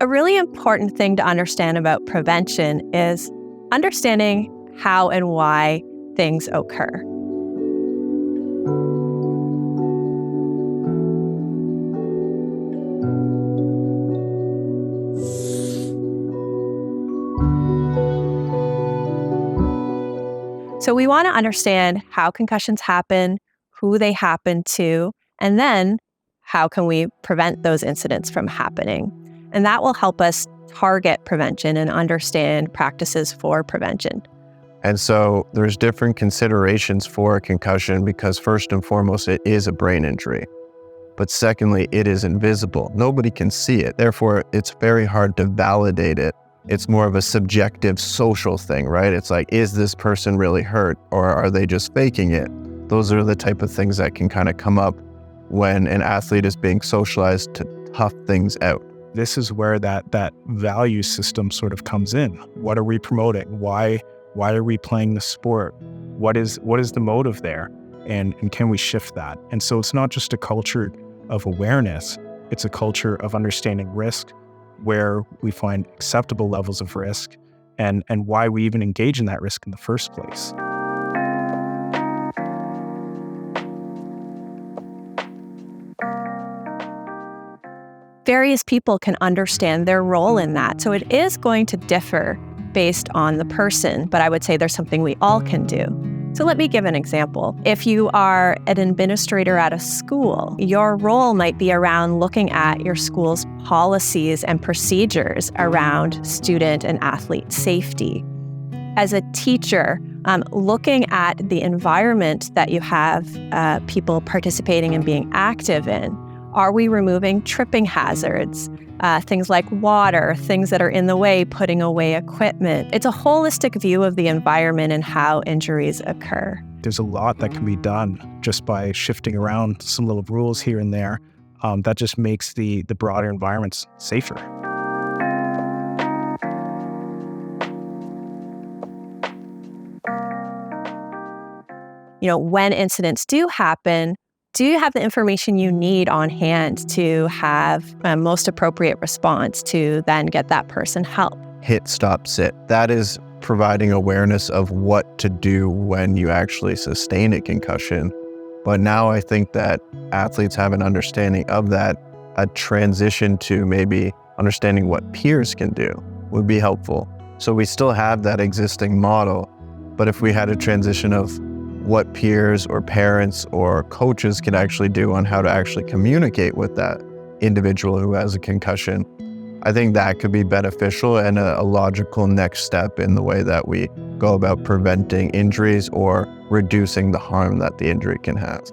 A really important thing to understand about prevention is understanding how and why things occur. So we want to understand how concussions happen, who they happen to, and then how can we prevent those incidents from happening. And that will help us target prevention and understand practices for prevention. And so there's different considerations for a concussion because first and foremost, it is a brain injury. But secondly, it is invisible. Nobody can see it. Therefore, it's very hard to validate it. It's more of a subjective social thing, right? It's like, is this person really hurt or are they just faking it? Those are the type of things that can kind of come up when an athlete is being socialized to tough things out. This is where that value system sort of comes in. What are we promoting? Why are we playing the sport? What is the motive there? And can we shift that? And so it's not just a culture of awareness, it's a culture of understanding risk, where we find acceptable levels of risk and why we even engage in that risk in the first place. Various people can understand their role in that. So it is going to differ based on the person, but I would say there's something we all can do. So let me give an example. If you are an administrator at a school, your role might be around looking at your school's policies and procedures around student and athlete safety. As a teacher, looking at the environment that you have people participating and being active in. Are we removing tripping hazards? Things like water, things that are in the way, putting away equipment. It's a holistic view of the environment and how injuries occur. There's a lot that can be done just by shifting around some little rules here and there. That just makes the broader environments safer. When incidents do happen, do you have the information you need on hand to have a most appropriate response to then get that person help? Hit, stop, sit. That is providing awareness of what to do when you actually sustain a concussion. But now I think that athletes have an understanding of that. A transition to maybe understanding what peers can do would be helpful. So we still have that existing model, but if we had a transition of what peers or parents or coaches can actually do on how to actually communicate with that individual who has a concussion, I think that could be beneficial and a logical next step in the way that we go about preventing injuries or reducing the harm that the injury can have.